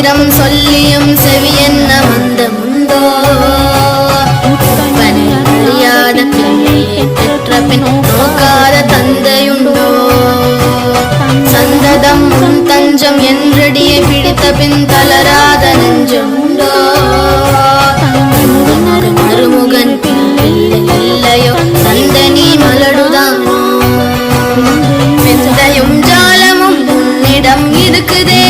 ஆயிரம் சொல்லியும் செவி என்ன மந்தமுண்டோ அறியாத பிள்ளையை பெற்ற பின் நோக்காத தந்தையுண்டோ சந்ததம் உன் தஞ்சம் என்றடியை பிடித்த பின் தளராத நெஞ்சமுண்டோ மருமுகன் இல்லையோ தந்தனி மலடுதானோ விந்தையும் ஜாலமும் உன்னிடம் இருக்குதே